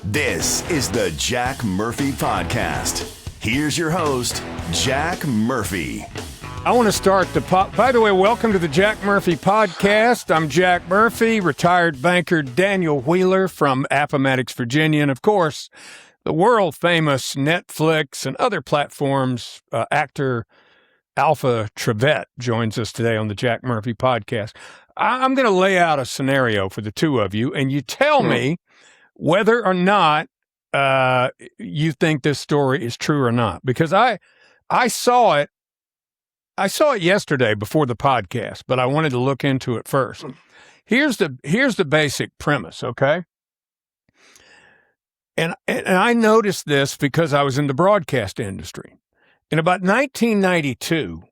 This is the Jack Murphy Podcast. Here's your host, Jack Murphy. I want to start by the way, welcome to the Jack Murphy Podcast. I'm Jack Murphy, retired banker Daniel Wheeler from Appomattox, Virginia, and of course, the world-famous Netflix and other platforms actor Alpha Trevette joins us today on the Jack Murphy Podcast. I'm going to lay out a scenario for the two of you, and you tell me whether or not you think this story is true or not. Because I saw it yesterday before the podcast, but I wanted to look into it first. Here's the basic premise, okay? And I noticed this because I was in the broadcast industry. In about 1992,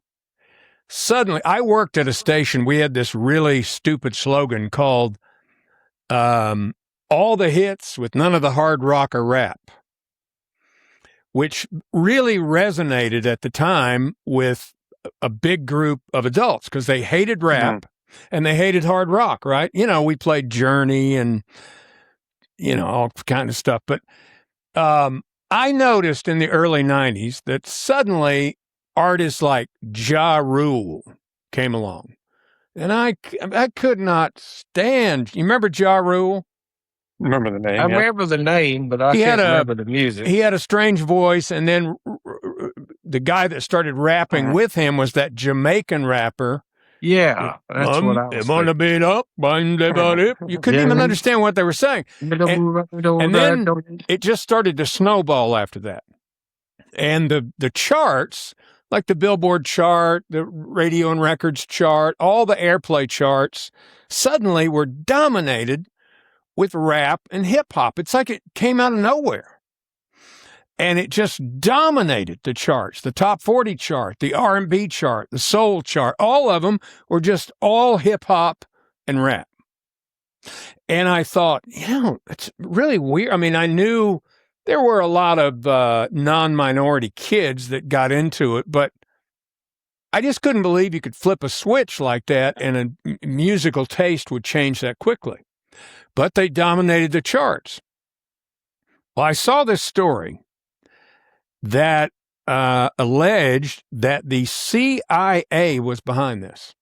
suddenly I worked at a station. We had this really stupid slogan called all the hits with none of the hard rock or rap, which really resonated at the time with a big group of adults because they hated rap and they hated hard rock, right? You know, we played Journey and, all kind of stuff. But I noticed in the early 90s that suddenly artists like Ja Rule came along. And I could not stand. You remember Ja Rule? Remember the name? I remember the name, but I can't remember the music. He had a strange voice, and then the guy that started rapping with him was that Jamaican rapper. Yeah, that's what I was thinking. Beat up, you couldn't even understand what they were saying. And then it just started to snowball after that. And the charts, like the Billboard chart, the radio and records chart, all the airplay charts, suddenly were dominated with rap and hip hop. It's like it came out of nowhere. And it just dominated the charts, the top 40 chart, the R&B chart, the soul chart. All of them were just all hip hop and rap. And I thought, it's really weird. I mean, I knew there were a lot of non-minority kids that got into it, but I just couldn't believe you could flip a switch like that and a musical taste would change that quickly. But they dominated the charts. Well, I saw this story that alleged that the CIA was behind this,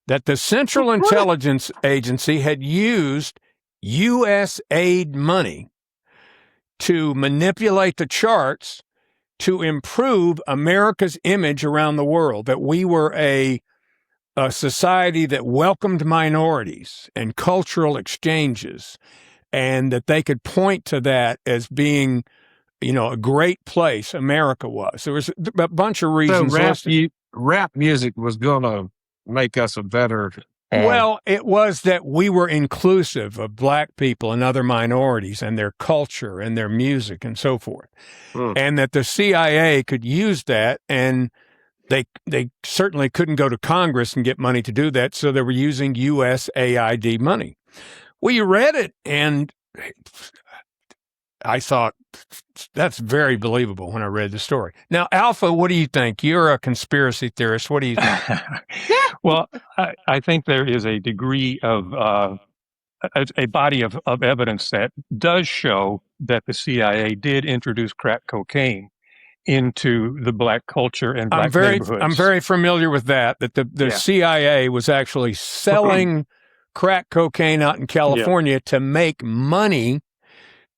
that the Central Intelligence Agency had used USAID money to manipulate the charts to improve America's image around the world, that we were a society that welcomed minorities and cultural exchanges, and that they could point to that as being a great place America was. There was a bunch of reasons. So rap music was going to make us a better... Well, it was that we were inclusive of black people and other minorities and their culture and their music and so forth. And that the CIA could use that, and they certainly couldn't go to Congress and get money to do that, so they were using USAID money. We read it, and I thought, that's very believable when I read the story. Now, Alpha, what do you think? You're a conspiracy theorist. What do you think? Well, I think there is a degree of a body of evidence that does show that the CIA did introduce crack cocaine into the black culture and black neighborhoods. I'm very familiar with that the CIA was actually selling crack cocaine out in California to make money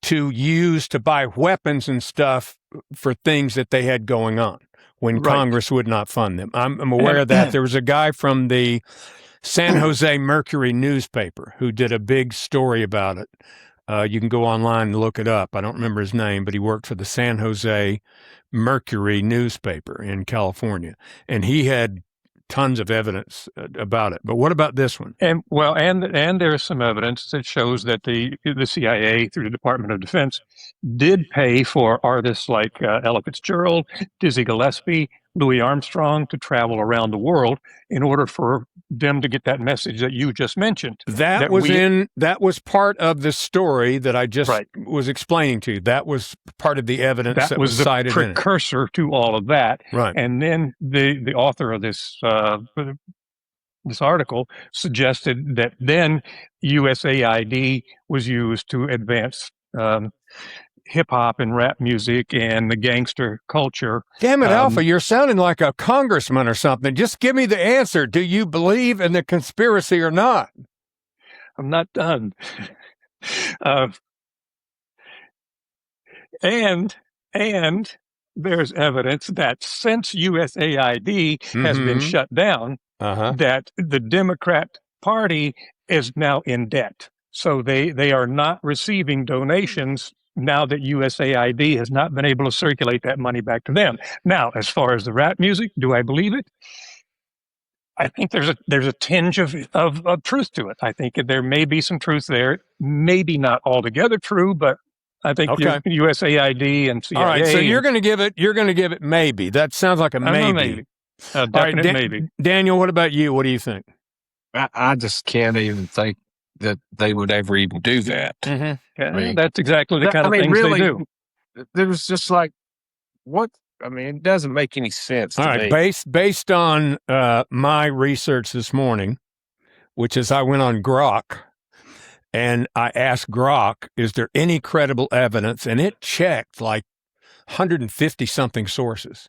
to use to buy weapons and stuff for things that they had going on when Congress would not fund them. I'm aware of that. There was a guy from the San Jose Mercury newspaper who did a big story about it. You can go online and look it up. I don't remember his name, but he worked for the San Jose Mercury newspaper in California, and he had tons of evidence about it. But what about this one? And there's some evidence that shows that the CIA, through the Department of Defense, did pay for artists like Ella Fitzgerald, Dizzy Gillespie, Louis Armstrong to travel around the world in order for them to get that message that you just mentioned. That was part of the story that I just was explaining to you. That was part of the evidence that was cited in it. That was the precursor to all of that. Right. And then the author of this article suggested that then USAID was used to advance hip hop and rap music and the gangster culture. Damn it, Alpha, you're sounding like a congressman or something. Just give me the answer. Do you believe in the conspiracy or not? I'm not done. And there's evidence that since USAID has been shut down, that the Democrat Party is now in debt. So they are not receiving donations now that USAID has not been able to circulate that money back to them. Now, as far as the rap music, do I believe it? I think there's a tinge of truth to it. I think there may be some truth there. Maybe not altogether true, but I think USAID and CIA. All right, so you're going to give it maybe. That sounds like a maybe. Definite maybe. Daniel, what about you? What do you think? I just can't even think that they would ever even do that. Yeah, that's exactly the kind of things really, they do. There was just like, what? I mean, it doesn't make any sense to me. Based on my research this morning, which is I went on Grok, and I asked Grok, is there any credible evidence? And it checked like 150-something sources.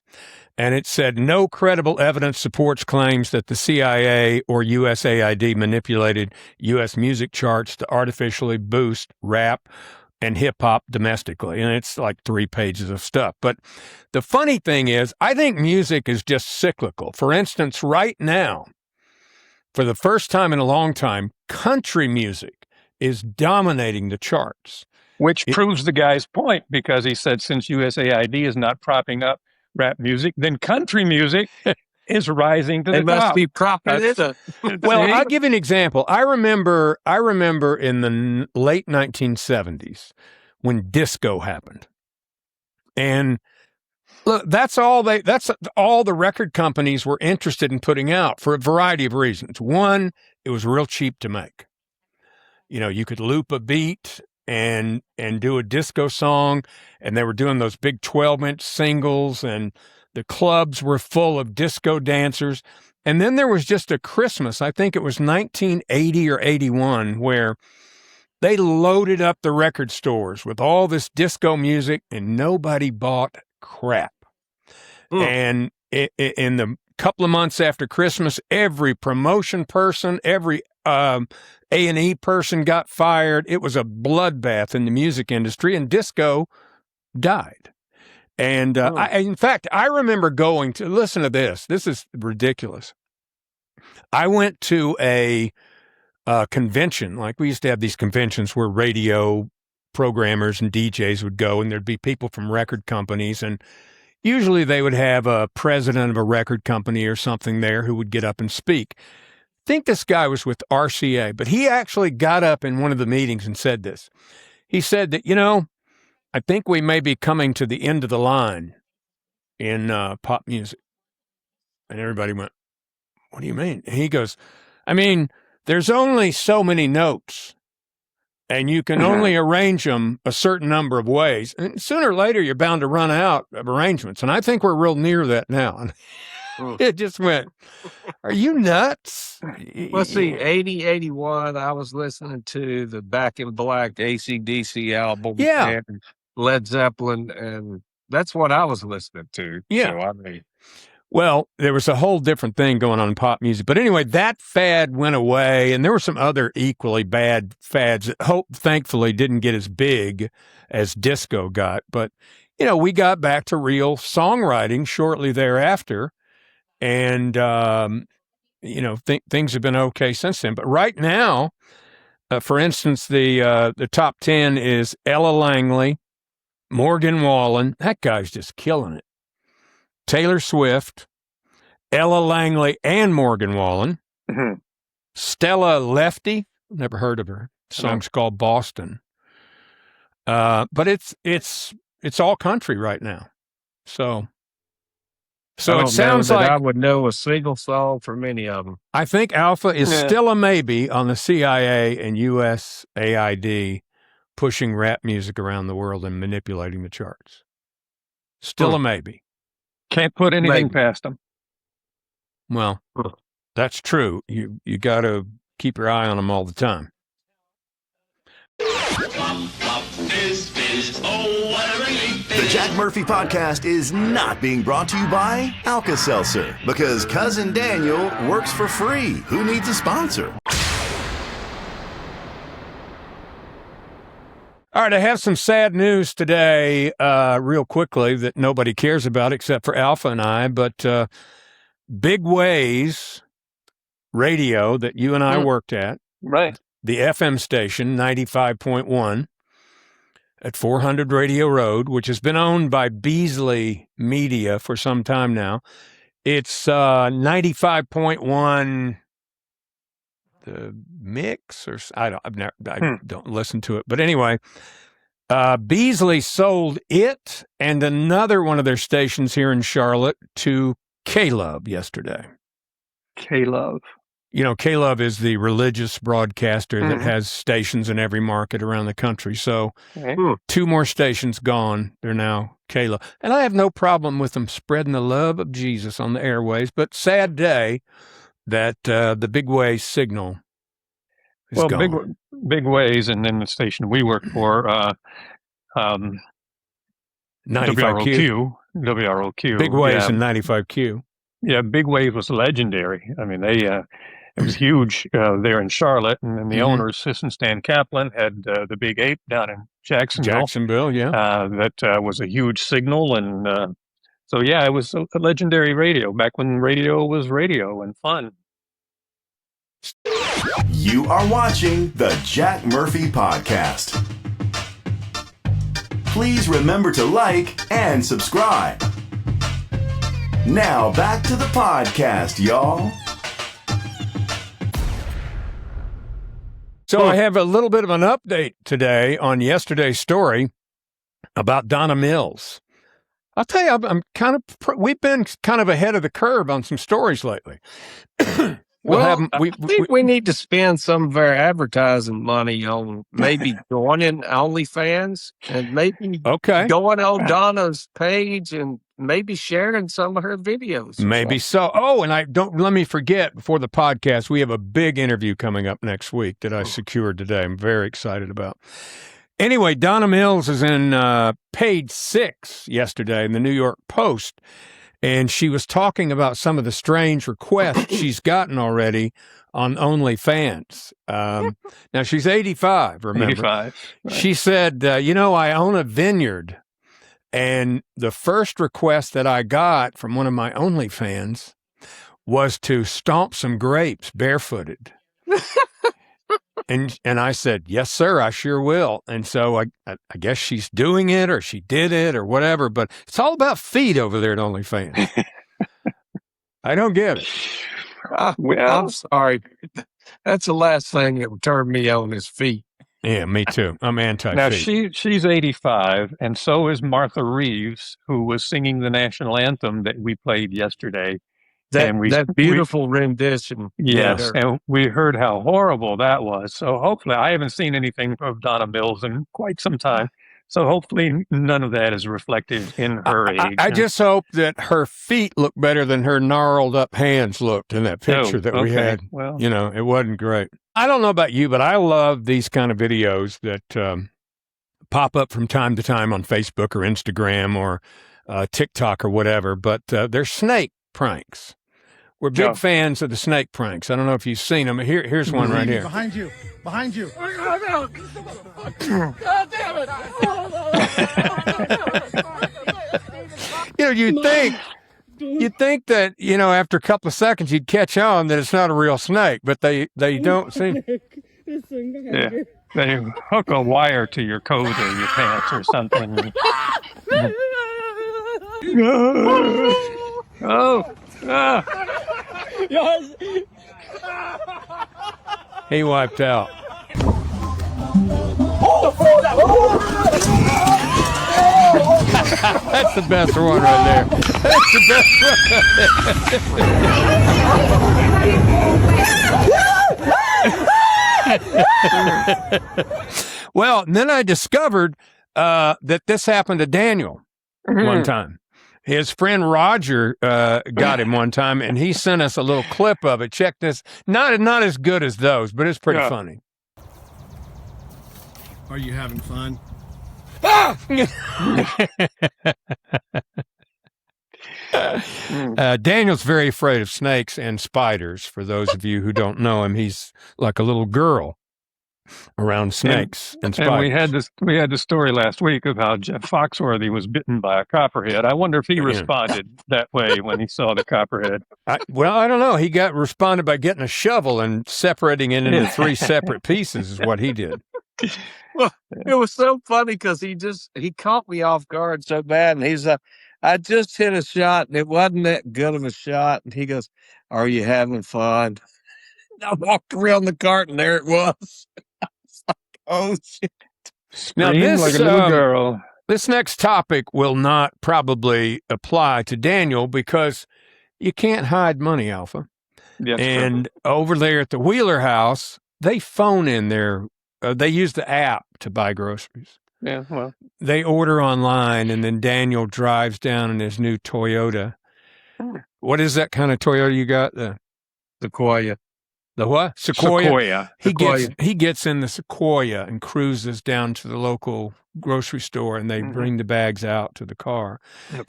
And it said no credible evidence supports claims that the CIA or USAID manipulated U.S. music charts to artificially boost rap and hip-hop domestically. And it's like 3 pages of stuff. But the funny thing is, I think music is just cyclical. For instance, right now, for the first time in a long time, country music is dominating the charts. Which proves the guy's point, because he said since USAID is not propping up rap music, then country music is rising to the top. They must be propping it up. Well, I'll give you an example. I remember in the late 1970s when disco happened. And look, that's all the record companies were interested in putting out for a variety of reasons. One, it was real cheap to make. You know, you could loop a beat and do a disco song, and they were doing those big 12-inch singles, and the clubs were full of disco dancers. And then there was just a Christmas, I think it was 1980 or 81, where they loaded up the record stores with all this disco music, and nobody bought crap. And in the couple of months after Christmas, every promotion person, every A&E person got fired. It was a bloodbath in the music industry, and disco died. And in fact, I remember going to, listen to this. This is ridiculous. I went to a convention. Like, we used to have these conventions where radio programmers and DJs would go, and there'd be people from record companies, and usually they would have a president of a record company or something there who would get up and speak. I think this guy was with RCA, but he actually got up in one of the meetings and said this. He said that, I think we may be coming to the end of the line in pop music. And everybody went, what do you mean? And he goes, I mean, there's only so many notes, and you can only arrange them a certain number of ways. And sooner or later, you're bound to run out of arrangements. And I think we're real near that now. It just went, are you nuts? Well, see, 80, 81, I was listening to the Back in Black AC/DC album. Yeah. And Led Zeppelin, and that's what I was listening to. Yeah. So, I mean, well, there was a whole different thing going on in pop music. But anyway, that fad went away, and there were some other equally bad fads that thankfully didn't get as big as disco got. But, we got back to real songwriting shortly thereafter. And, things have been okay since then. But right now, for instance, the top 10 is Ella Langley, Morgan Wallen. That guy's just killing it. Taylor Swift, Ella Langley, and Morgan Wallen. Mm-hmm. Stella Lefty. Never heard of her. The song's called Boston. But it's all country right now. So it sounds like I would know a single song from any of them. I think Alpha is still a maybe on the CIA and USAID pushing rap music around the world and manipulating the charts. Still a maybe. Can't put anything past them. Well, that's true. You got to keep your eye on them all the time. Pop is is. Oh, what a relief it is. The Jack Murphy Podcast is not being brought to you by Alka-Seltzer, because Cousin Daniel works for free. Who needs a sponsor? All right, I have some sad news today, real quickly, that nobody cares about except for Alpha and I, but Big Ways Radio that you and I worked at, Right. the FM station, 95.1 at 400 Radio Road, which has been owned by Beasley Media for some time now. It's 95.1 the mix, or I don't listen to it, but anyway, Beasley sold it and another one of their stations here in Charlotte to K-Love yesterday. K-Love. You know, K-Love is the religious broadcaster that has stations in every market around the country. So 2 more stations gone. They're now K-Love. And I have no problem with them spreading the love of Jesus on the airways, but sad day that the Big Ways signal is gone. Big Ways, and then the station we work for, 95Q. WROQ. Big Waves and 95Q. Yeah, Big Wave was legendary. I mean, it was huge there in Charlotte, and then the owners, Sis and Stan Kaplan, had the Big Ape down in Jacksonville. That was a huge signal, and so yeah, it was a legendary radio back when radio was radio and fun. You are watching the Jack Murphy Podcast. Please remember to like and subscribe. Now back to the podcast, y'all. So I have a little bit of an update today on yesterday's story about Donna Mills. I'll tell you, we've been kind of ahead of the curve on some stories lately. I think we need to spend some of our advertising money on maybe joining OnlyFans and maybe going on Donna's page and maybe sharing some of her videos. Maybe so. Oh, and let me forget, before the podcast, we have a big interview coming up next week that I secured today. I'm very excited about. Anyway, Donna Mills is in page 6 yesterday in the New York Post. And she was talking about some of the strange requests she's gotten already on OnlyFans. Now, she's 85, remember? 85. Right. She said, I own a vineyard. And the first request that I got from one of my OnlyFans was to stomp some grapes barefooted. And I said, yes, sir, I sure will. And so I guess she's doing it, or she did it, or whatever. But it's all about feet over there at OnlyFans. I don't get it. I'm sorry. That's the last thing that would turn me on is feet. Yeah, me too. I'm anti-feet. Now, she's 85, and so is Martha Reeves, who was singing the national anthem that we played yesterday. That beautiful rendition. Yes, and we heard how horrible that was. So hopefully, I haven't seen anything of Donna Mills in quite some time. So hopefully none of that is reflected in her age. I just hope that her feet look better than her gnarled up hands looked in that picture that we had. Well, it wasn't great. I don't know about you, but I love these kind of videos that pop up from time to time on Facebook or Instagram or TikTok or whatever, but they're snake pranks. We're big fans of the snake pranks. I don't know if you've seen them. Here's one right here. Behind you. God damn it. You'd think that, after a couple of seconds you'd catch on that it's not a real snake, but they don't seem. Yeah. They hook a wire to your coat or your pants or something. He wiped out. That's the best one right there. That's the best one. Well, and then I discovered that this happened to Daniel one time. His friend Roger got him one time, and he sent us a little clip of it. Check this. Not as good as those, but it's pretty funny. Are you having fun? Ah! Daniel's very afraid of snakes and spiders. For those of you who don't know him, he's like a little girl around snakes and spiders. And we had this story last week of how Jeff Foxworthy was bitten by a copperhead. I wonder if he responded that way when he saw the copperhead. I don't know. He responded by getting a shovel and separating it into 3 separate pieces is what he did. Well, it was so funny because he caught me off guard so bad, and he's like, I just hit a shot and it wasn't that good of a shot. And he goes, "Are you having fun?" I walked around the cart and there it was. Oh shit! Now this, like a little girl. This next topic will not probably apply to Daniel because you can't hide money, Alpha. Yes, and over there at the Wheeler house, they phone in their. They use the app to buy groceries. Yeah, well, they order online, and then Daniel drives down in his new Toyota. What is that kind of Toyota you got? The Sequoia. The what? Sequoia. Sequoia. He gets in the Sequoia and cruises down to the local grocery store, and they bring the bags out to the car.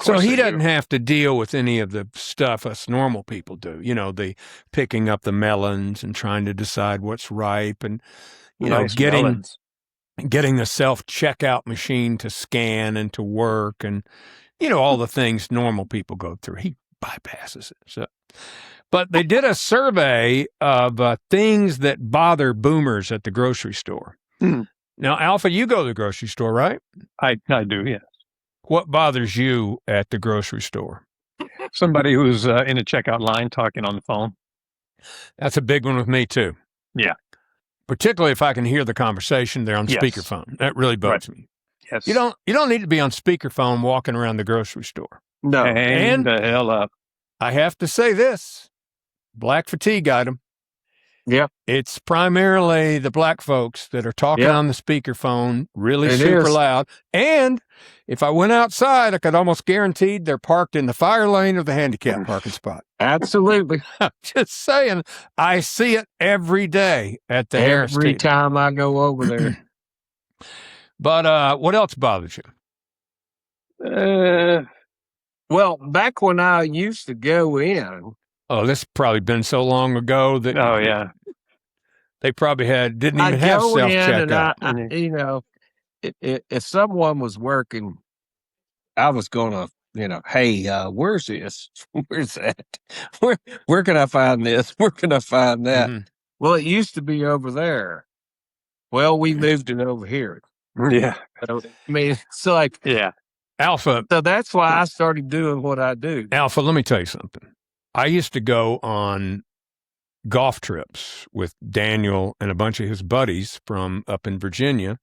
So he doesn't have to deal with any of the stuff us normal people do. You know, the picking up the melons and trying to decide what's ripe, and getting the self-checkout machine to scan and to work, and all the things normal people go through. He bypasses it. So. But they did a survey of things that bother boomers at the grocery store. Now, Alpha, you go to the grocery store, right? I do, yes. What bothers you at the grocery store? Somebody who's in a checkout line talking on the phone. That's a big one with me, too. Yeah. Particularly if I can hear the conversation there on speakerphone. That really bugs me. Yes. You don't need to be on speakerphone walking around the grocery store. No. Hang the hell up. I have to say this. Black fatigue item. Yeah. It's primarily the black folks that are talking on the speakerphone really super loud. And if I went outside, I could almost guarantee they're parked in the fire lane or the handicap parking spot. Absolutely. I'm just saying, I see it every day at the Harris Every Teeter. time I go over there. But what else bothers you? Well, back when I used to go in. Oh, this has probably been so long ago that. Oh, yeah. They probably didn't even have self-checkout. If someone was working, I was going to, hey, where's this? Where's that? Where can I find this? Where can I find that? Mm-hmm. Well, it used to be over there. Well, we moved it over here. Yeah. I mean, it's like, Alpha. So that's why I started doing what I do. Alpha, let me tell you something. I used to go on golf trips with Daniel and a bunch of his buddies from up in Virginia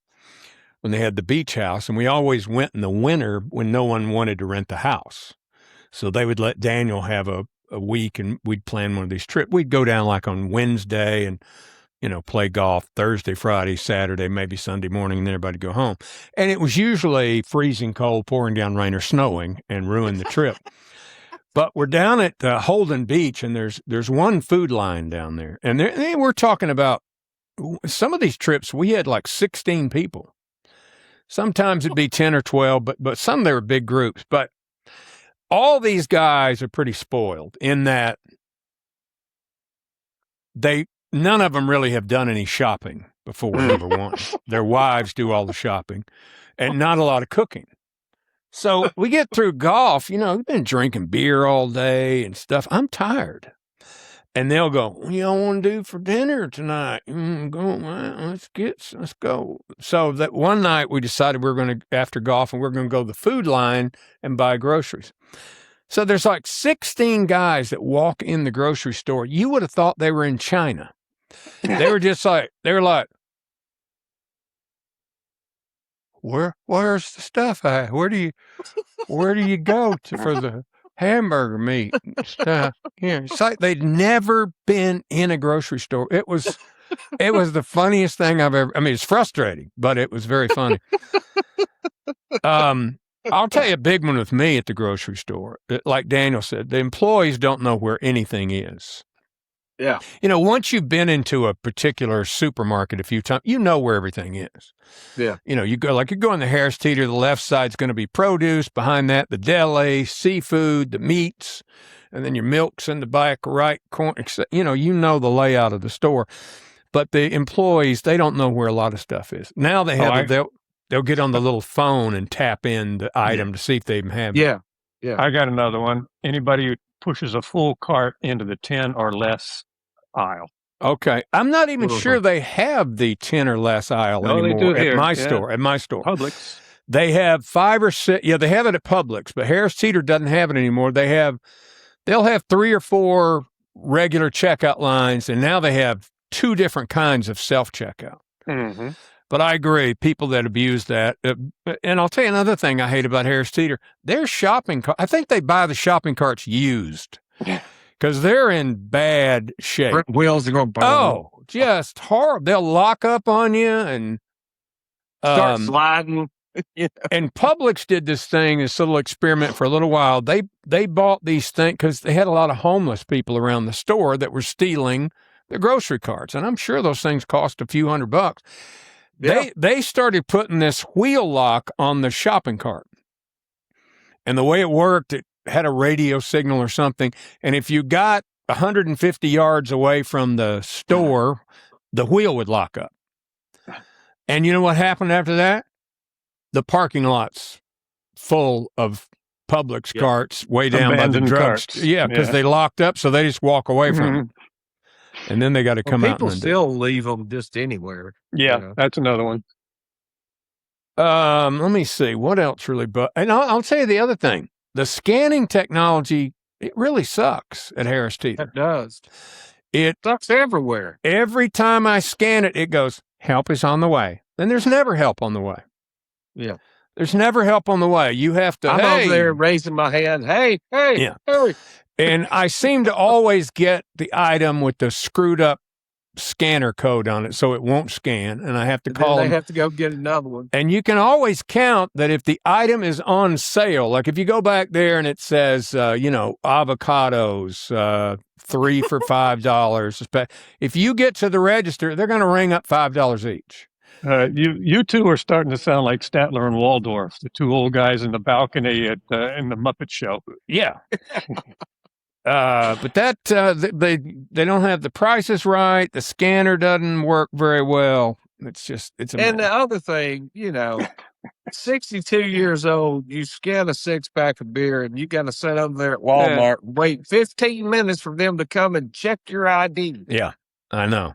when they had the beach house, and we always went in the winter when no one wanted to rent the house. So they would let Daniel have a week, and we'd plan one of these trips. We'd go down like on Wednesday and, play golf Thursday, Friday, Saturday, maybe Sunday morning, and then everybody go home. And it was usually freezing cold, pouring down rain, or snowing, and ruin the trip. But we're down at Holden Beach, and there's one food line down there. And we're talking about some of these trips, we had like 16 people. Sometimes it'd be 10 or 12, but some they were big groups. But all these guys are pretty spoiled in that none of them really have done any shopping before, number one. Their wives do all the shopping, and not a lot of cooking. So we get through golf, we've been drinking beer all day and stuff. I'm tired. And they'll go, "What do y'all want to do for dinner tonight?" Let's go. So that one night we decided we're going to, after golf, and we're going to go to the food line and buy groceries. So there's like 16 guys that walk in the grocery store. You would have thought they were in China. They were like, Where's the stuff at? Where do you go for the hamburger meat and stuff? It's like they'd never been in a grocery store. It was the funniest thing I've ever. I mean, it's frustrating, but it was very funny. I'll tell you a big one with me at the grocery store. Like Daniel said, the employees don't know where anything is. Yeah. Once you've been into a particular supermarket a few times, you know where everything is. Yeah. You go in the Harris Teeter, the left side's going to be produce, behind that the deli, seafood, the meats, and then your milks in the back right corner. You know the layout of the store. But the employees, they don't know where a lot of stuff is. Now they have they'll get on the little phone and tap in the item to see if they even have it. Yeah. I got another one. Anybody who pushes a full cart into the 10 or less aisle. Okay. I'm not even sure they have the 10 or less aisle anymore at my store. At my store. Publix. They have 5 or 6. Yeah, they have it at Publix, but Harris Teeter doesn't have it anymore. They'll have 3 or 4 regular checkout lines, and now they have 2 different kinds of self-checkout. Mm-hmm. But I agree, people that abuse that. And I'll tell you another thing I hate about Harris Teeter. Their shopping cart, I think they buy the shopping carts used because they're in bad shape. Front wheels are going to just horrible. They'll lock up on you and start sliding. And Publix did this little experiment for a little while. They bought these things because they had a lot of homeless people around the store that were stealing the grocery carts. And I'm sure those things cost a few $100. Yeah. They started putting this wheel lock on the shopping cart. And the way it worked, it had a radio signal or something. And if you got 150 yards away from the store, the wheel would lock up. And you know what happened after that? The parking lot's full of Publix carts way down by the drugs. Yeah, because they locked up, so they just walk away from them. And then they got to come out. People still leave them just anywhere. Yeah, that's another one. Let me see. What else really? And I'll tell you the other thing. The scanning technology, it really sucks at Harris Teeter. It does. It sucks everywhere. Every time I scan it, it goes, help is on the way. And there's never help on the way. Yeah. There's never help on the way. You have to, I'm over there raising my hand. Hey. And I seem to always get the item with the screwed up scanner code on it, so it won't scan, and I have to call them. They have to go get another one. And you can always count that if the item is on sale, like if you go back there and it says, avocados, 3 for $5. If you get to the register, they're going to ring up $5 each. You two are starting to sound like Statler and Waldorf, the 2 old guys in the balcony in the Muppet Show. Yeah. But that they don't have the prices right. The scanner doesn't work very well. It's a and the other thing, 62 years old, you scan a 6-pack of beer, and you got to sit over there at Walmart and wait 15 minutes for them to come and check your ID. Yeah, I know.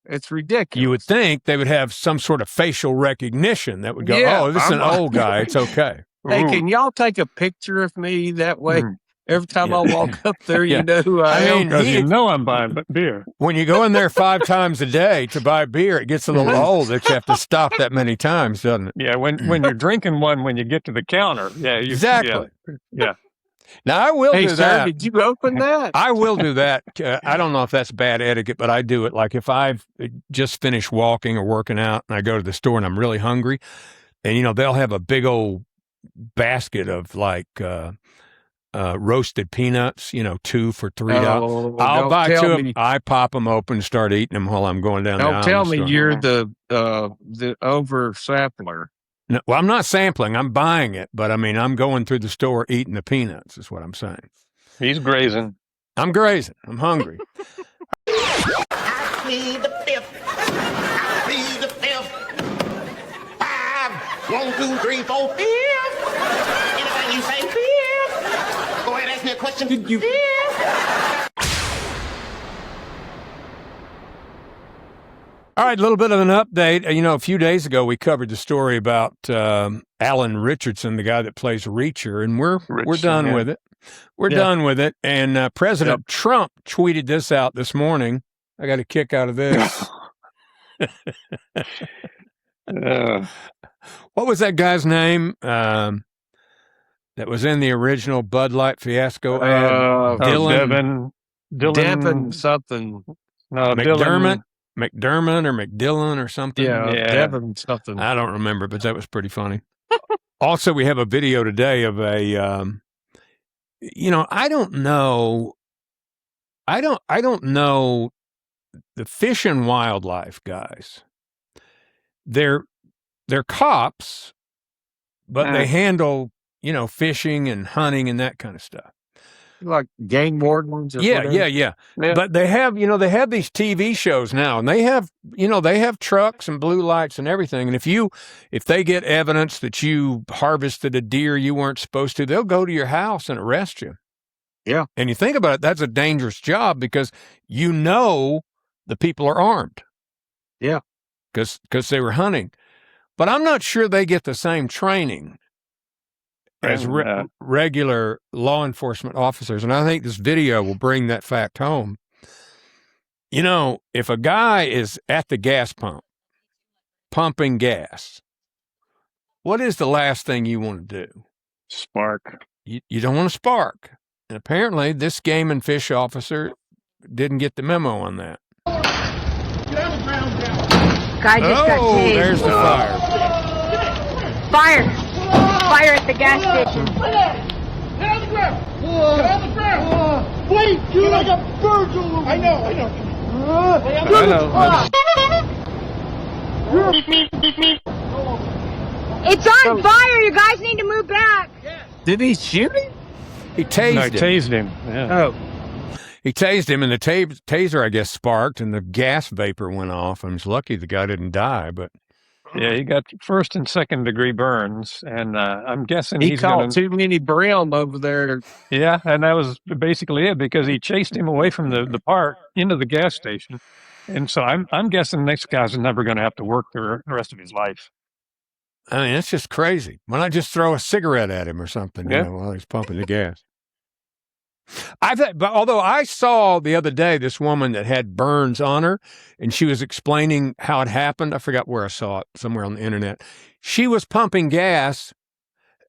It's ridiculous. You would think they would have some sort of facial recognition that would go, this is an old guy. It's okay. Hey, can y'all take a picture of me that way? Every time I walk up there, you know who I am. Because I'm buying beer. When you go in there 5 times a day to buy beer, it gets a little old that you have to stop that many times, doesn't it? Yeah, when you're drinking one when you get to the counter. Yeah, exactly. Yeah. Now, I will do that. Did you open that? I will do that. I don't know if that's bad etiquette, but I do it. Like if I've just finished walking or working out and I go to the store and I'm really hungry, and, they'll have a big old basket of like roasted peanuts, 2 for $3. I'll buy 2 of them. I pop them open and start eating them while I'm going down the aisle. Don't tell me you're the over sampler. No, well, I'm not sampling. I'm buying it, but I'm going through the store eating the peanuts. Is what I'm saying. He's grazing. I'm grazing. I'm hungry. I plead the fifth. I plead the fifth. 5, 1, 2, 3, 4, 5. Anything you say, 5. Go ahead, ask me a question. Did you? All right, a little bit of an update. A few days ago, we covered the story about Alan Richardson, the guy that plays Reacher, and we're done with it. We're done with it. And President Trump tweeted this out this morning. I got a kick out of this. What was that guy's name that was in the original Bud Light fiasco ad? Devin something. No, McDermott or McDillon or something. Yeah, Devin something. I don't remember, but that was pretty funny. Also, we have a video today of a, I don't know I don't know the Fish and Wildlife guys. They're cops, but they handle, fishing and hunting and that kind of stuff. Like game wardens or yeah. But they have, they have these TV shows now, and they have trucks and blue lights and everything. And if they get evidence that you harvested a deer you weren't supposed to, they'll go to your house and arrest you. Yeah. And you think about it, that's a dangerous job because the people are armed. Yeah. Because they were hunting. But I'm not sure they get the same training as regular law enforcement officers. And I think this video will bring that fact home. If a guy is at the gas pump, pumping gas, what is the last thing you want to do? Spark. You don't want to spark. And apparently this game and fish officer didn't get the memo on that. Guy just got tased. There's the fire. Fire at the gas station. Get on the ground! Get on the ground! Wait, you like a Virgil! I know. It's on fire! You guys need to move back! Did he shoot him? He tased him. Yeah. Oh. He tased him, and the taser, I guess, sparked, and the gas vapor went off. I was lucky the guy didn't die, but... Yeah, he got first and second degree burns, and I'm guessing he caught too many brim over there. Yeah, and that was basically it because he chased him away from the park into the gas station, and so I'm guessing the next guy's never going to have to work the rest of his life. I mean, it's just crazy. Why not just throw a cigarette at him or something while he's pumping the gas? But although I saw the other day this woman that had burns on her, and she was explaining how it happened. I forgot where I saw it, somewhere on the internet. She was pumping gas,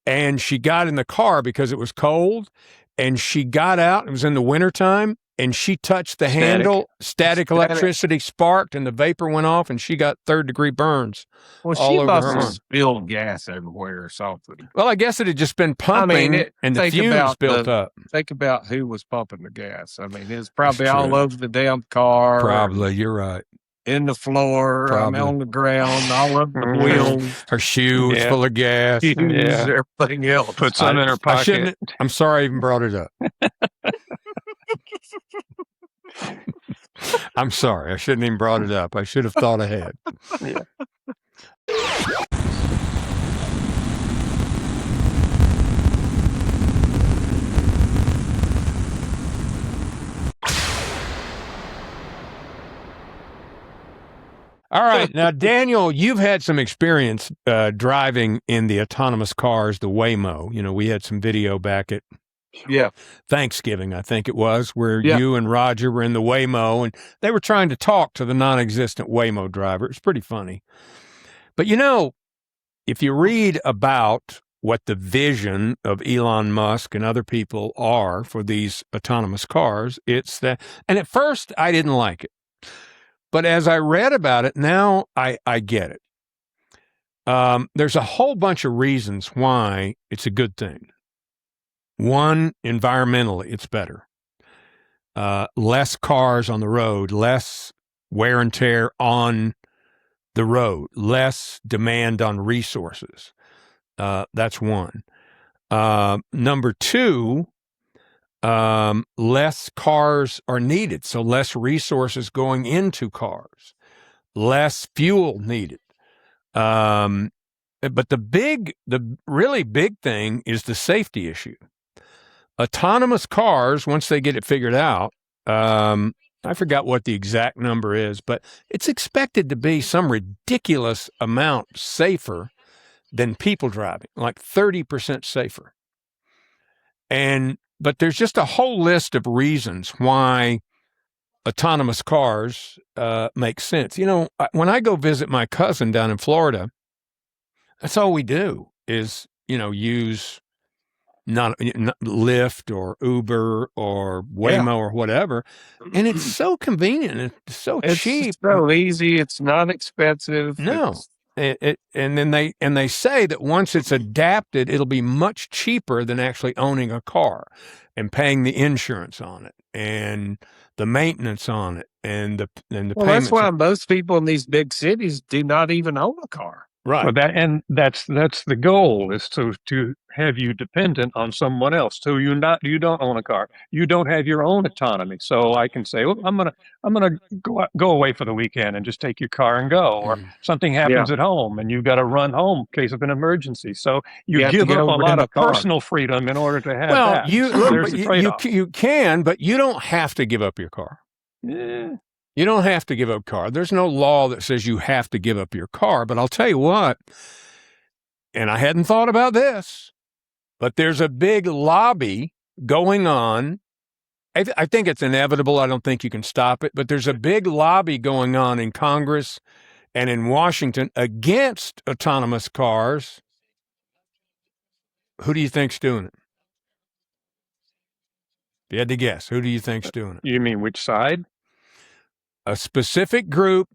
and she got in the car because it was cold, and she got out. It was in the wintertime, and she touched the handle. Static electricity sparked, and the vapor went off, and she got third-degree burns. Well, she must have spilled gas everywhere or something. Well, I guess it had just been pumping, and the fumes built up. Think about who was pumping the gas. I mean, it's probably all over the damn car. Probably, you're right. In the floor, on the ground, all over the wheels. Her shoe was full of gas. Everything else. Put some in her pocket. I'm sorry I even brought it up. I'm sorry. I shouldn't even brought it up. I should have thought ahead. Yeah. All right. Now, Daniel, you've had some experience driving in the autonomous cars, the Waymo. We had some video back at Thanksgiving, I think it was, where you and Roger were in the Waymo, and they were trying to talk to the non-existent Waymo driver. It's pretty funny. But, if you read about what the vision of Elon Musk and other people are for these autonomous cars, it's that. And at first, I didn't like it. But as I read about it, now I get it. There's a whole bunch of reasons why it's a good thing. One, environmentally, it's better. Less cars on the road, less wear and tear on the road, less demand on resources. That's one. Number two, less cars are needed, so less resources going into cars, less fuel needed. But the really big thing is the safety issue. Autonomous cars, once they get it figured out, I forgot what the exact number is, but it's expected to be some ridiculous amount safer than people driving, like 30% safer. But there's just a whole list of reasons why autonomous cars make sense. When I go visit my cousin down in Florida, that's all we do is, use not Lyft or Uber or Waymo or whatever. And it's so convenient. It's so cheap. It's so easy. It's not expensive. No. And then they say that once it's adapted, it'll be much cheaper than actually owning a car and paying the insurance on it and the maintenance on it, and the payments. That's why most people in these big cities do not even own a car. Right. Well, that's the goal, is to have you dependent on someone else. So you don't own a car. You don't have your own autonomy. So I can say, well, I'm gonna go away for the weekend and just take your car and go. Or something happens at home and you've got to run home in case of an emergency. So you give up a lot of personal freedom in order to have that. You can, but you don't have to give up your car. Yeah. You don't have to give up car. There's no law that says you have to give up your car. But I'll tell you what, and I hadn't thought about this, but there's a big lobby going on. I think it's inevitable. I don't think you can stop it. But there's a big lobby going on in Congress and in Washington against autonomous cars. Who do you think's doing it? If you had to guess, who do you think's doing it? You mean which side? A specific group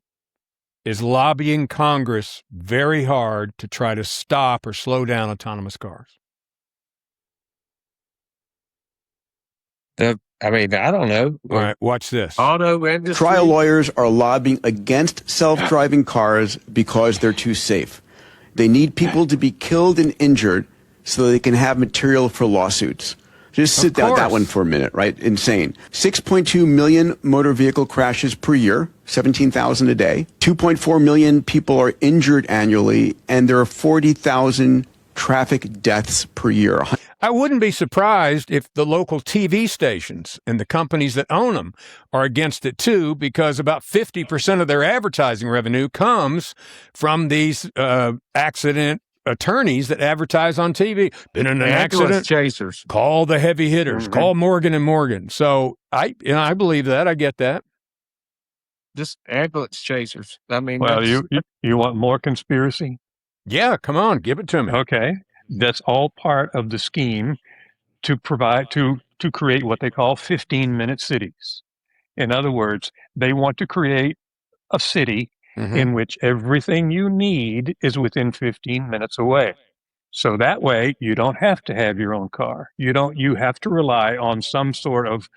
is lobbying Congress very hard to try to stop or slow down autonomous cars. I don't know. All right, watch this. Auto industry. Trial lawyers are lobbying against self-driving cars because they're too safe. They need people to be killed and injured so they can have material for lawsuits. Just sit down that one for a minute, right? Insane. 6.2 million motor vehicle crashes per year, 17,000 a day. 2.4 million people are injured annually, and there are 40,000 traffic deaths per year. I wouldn't be surprised if the local TV stations and the companies that own them are against it too, because about 50% of their advertising revenue comes from these accident attorneys that advertise on TV. Been in an accident. Chasers. Call the heavy hitters. Call Morgan and Morgan. So I believe that. I get that. Just ambulance chasers. Well, you want more conspiracy? Yeah, come on, give it to me. Okay, that's all part of the scheme to provide to create what they call 15-minute cities. In other words, they want to create a city in which everything you need is within 15 minutes away. So that way you don't have to have your own car. You have to rely on some sort of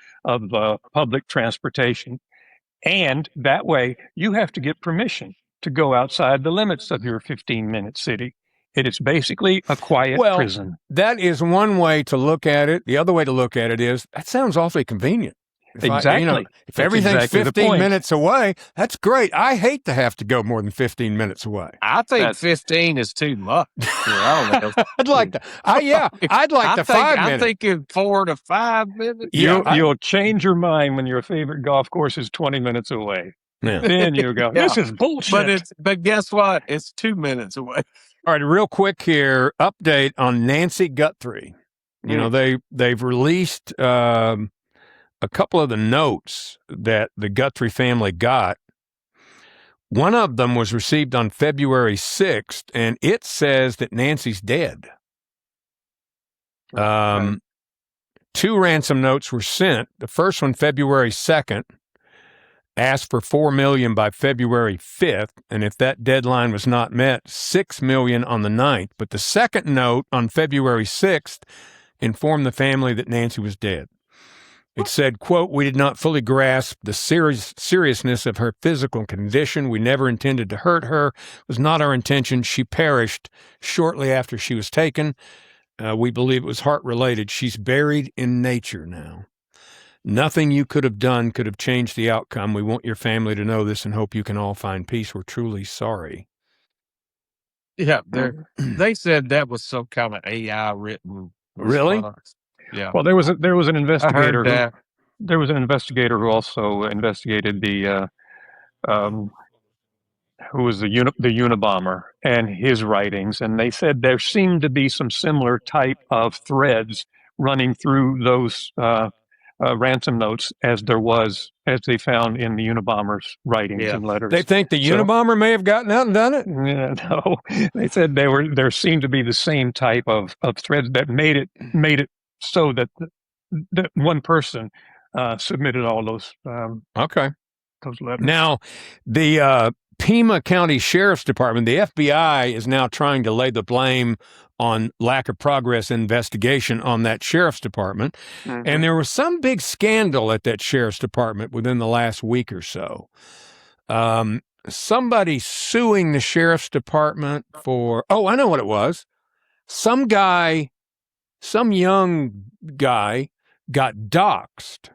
public transportation. And that way you have to get permission to go outside the limits of your 15-minute city. It is basically a quiet prison. That is one way to look at it. The other way to look at it is, that sounds awfully convenient. Exactly. If everything's 15 minutes away, that's great. I hate to have to go more than 15 minutes away. I think 15 is too much. I'd like to. I'd like to 5 minutes. I'm thinking 4 to 5 minutes. You'll change your mind when your favorite golf course is 20 minutes away. Yeah. Then you go, this is bullshit. But guess what? It's 2 minutes away. All right, real quick here, update on Nancy Guthrie. You know, they've released a couple of the notes that the Guthrie family got. One of them was received on February 6th, and it says that Nancy's dead. 2 ransom notes were sent. The first one, February 2nd, asked for $4 million by February 5th, and if that deadline was not met, $6 million on the 9th. But the second note on February 6th informed the family that Nancy was dead. It said, quote, "We did not fully grasp the seriousness of her physical condition. We never intended to hurt her. It was not our intention. She perished shortly after she was taken. We believe it was heart-related. She's buried in nature now. Nothing you could have done could have changed the outcome. We want your family to know this and hope you can all find peace. We're truly sorry." Yeah, they said that was some kind of AI written Really? response. Yeah. Well, there was an investigator. I heard that. There was an investigator who also investigated the who was the Unabomber and his writings, and they said there seemed to be some similar type of threads running through those ransom notes as they found in the Unabomber's writings and letters. They think the Unabomber may have gotten out and done it? Yeah, no, they said there seemed to be the same type of threads that made it so that the one person submitted all those those letters. Now, the Pima County Sheriff's Department, the FBI is now trying to lay the blame on lack of progress investigation on that sheriff's department. Mm-hmm. And there was some big scandal at that sheriff's department within the last week or so. Somebody suing the sheriff's department for, I know what it was. Some young guy got doxxed,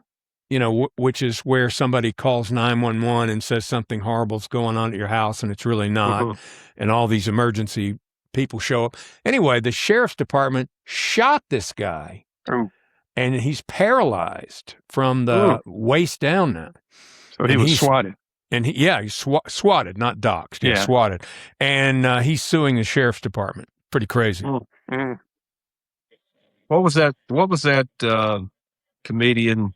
which is where somebody calls 911 and says something horrible's going on at your house and it's really not. Mm-hmm. And all these emergency people show up. Anyway, the sheriff's department shot this guy and he's paralyzed from the waist down now. So he was swatted. And he's swatted, not doxxed. Yeah, swatted. And he's suing the sheriff's department. Pretty crazy. Mm. What was that comedian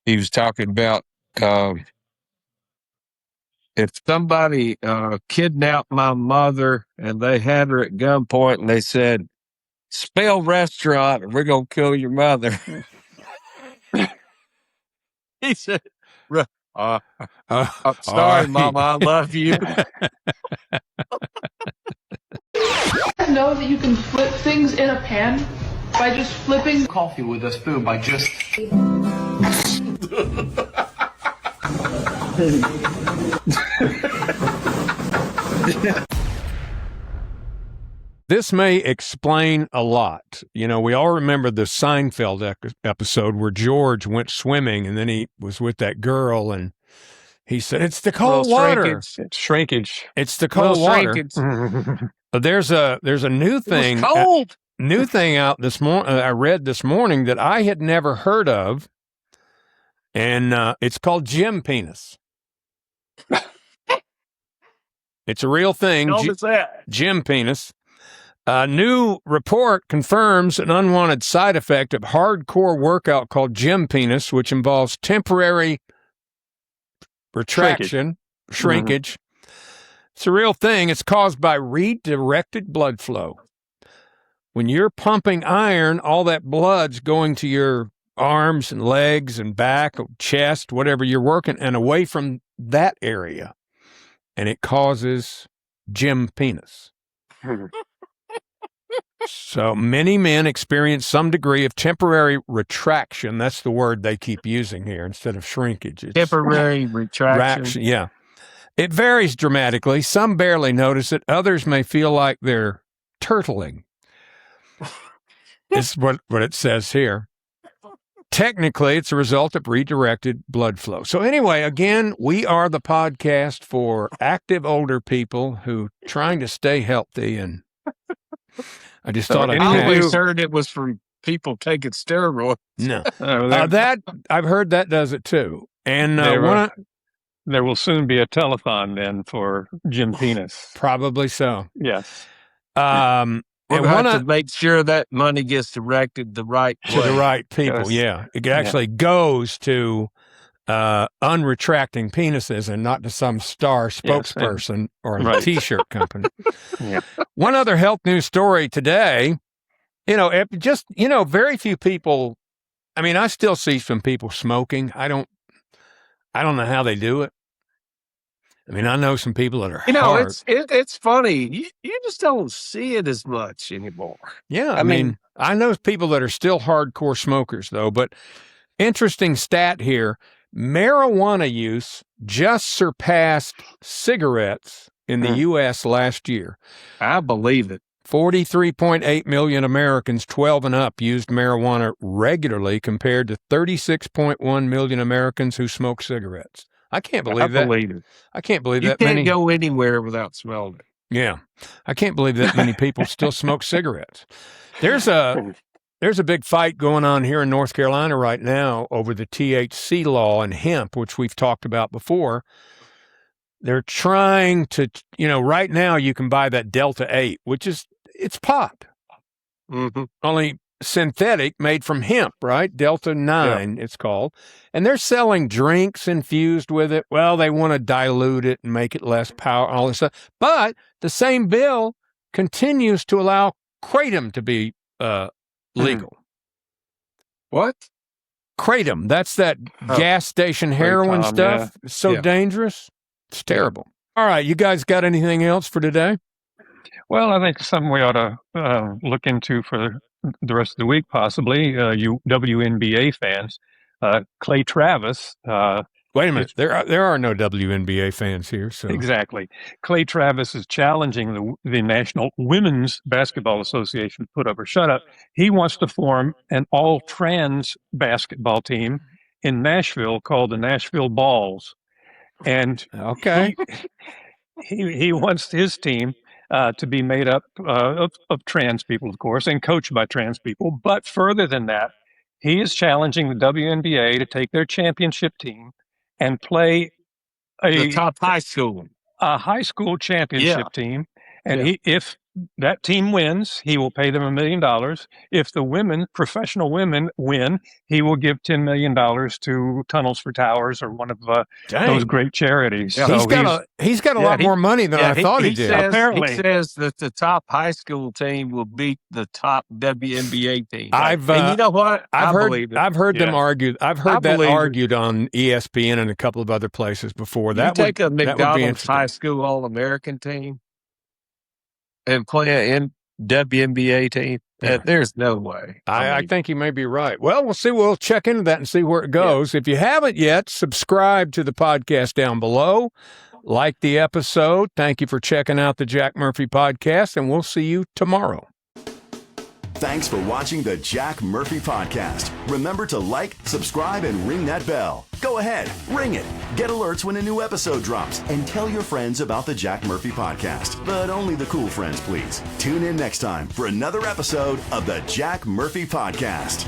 he was talking about? If somebody kidnapped my mother and they had her at gunpoint and they said, spell restaurant or we're going to kill your mother. He said, sorry, Mama, I love you. Know that you can flip things in a pan by just flipping coffee with a spoon by just... This may explain a lot. We all remember the Seinfeld episode where George went swimming and then he was with that girl and he said, it's the cold water. Shrinkage. It's the cold water. There's a new thing. It was cold. New thing out this morning. I read this morning that I had never heard of, and it's called gym penis. It's a real thing. What is that? Gym penis. A new report confirms an unwanted side effect of hardcore workout called gym penis, which involves temporary retraction, shrinkage. Mm-hmm. It's a real thing. It's caused by redirected blood flow. When you're pumping iron, all that blood's going to your arms and legs and back, chest, whatever you're working, and away from that area. And it causes gym penis. So many men experience some degree of temporary retraction. That's the word they keep using here instead of shrinkage. It's temporary retraction. Yeah. It varies dramatically. Some barely notice it. Others may feel like they're turtling. Is what it says here. Technically, it's a result of redirected blood flow. So anyway, again, we are the podcast for active older people who trying to stay healthy. And I just thought I always heard it was from people taking steroids. No, that I've heard that does it too. And there will soon be a telethon then for gym penis. Probably so. Yes. We're going to have to make sure that money gets directed the right way. To the right people, yeah. It actually goes to unretracting penises and not to some star spokesperson or a T-shirt company. Yeah. One other health news story today, very few people, I still see some people smoking. I don't know how they do it. I know some people that are hard. It's funny. You just don't see it as much anymore. Yeah, I mean, I know people that are still hardcore smokers, though. But interesting stat here, marijuana use just surpassed cigarettes in the U.S. last year. I believe it. 43.8 million Americans 12 and up used marijuana regularly compared to 36.1 million Americans who smoke cigarettes. I can't believe that. I can't believe that many. You can't go anywhere without smelling it. Yeah. I can't believe that many people still smoke cigarettes. There's a big fight going on here in North Carolina right now over the THC law and hemp, which we've talked about before. They're trying to, right now you can buy that Delta 8, which it's pot. Mm-hmm. Only synthetic, made from hemp, right? Delta 9, it's called. And they're selling drinks infused with it. Well, they want to dilute it and make it less power, all this stuff. But the same bill continues to allow kratom to be legal. What? Kratom. That's that gas station heroin stuff. Yeah. It's so dangerous. It's terrible. All right, you guys got anything else for today? Well, I think something we ought to look into for the rest of the week, possibly. You WNBA fans, Clay Travis. Wait a minute, there are no WNBA fans here. So exactly, Clay Travis is challenging the National Women's Basketball Association. Put up or shut up. He wants to form an all-trans basketball team in Nashville called the Nashville Balls, and he wants his team to be made up of trans people, of course, and coached by trans people. But further than that, he is challenging the WNBA to take their championship team and play the top high school championship team. And if that team wins, he will pay them $1 million. If the professional women win, he will give $10 million to Tunnels for Towers or one of those great charities. Yeah, so he's got a lot more money than I thought he did. Apparently, he says that the top high school team will beat the top WNBA team. And you know what? I've heard them argue. I've heard that argued on ESPN and a couple of other places before. That take a McDonald's high school All-American team and play an WNBA team. There's no way. I think he may be right. Well, we'll see. We'll check into that and see where it goes. If you haven't yet, subscribe to the podcast down below. Like the episode. Thank you for checking out the Jack Murphy Podcast, and we'll see you tomorrow. Thanks for watching the Jack Murphy Podcast. Remember to like, subscribe, and ring that bell. Go ahead, ring it. Get alerts when a new episode drops, and tell your friends about the Jack Murphy Podcast. But only the cool friends, please. Tune in next time for another episode of the Jack Murphy Podcast.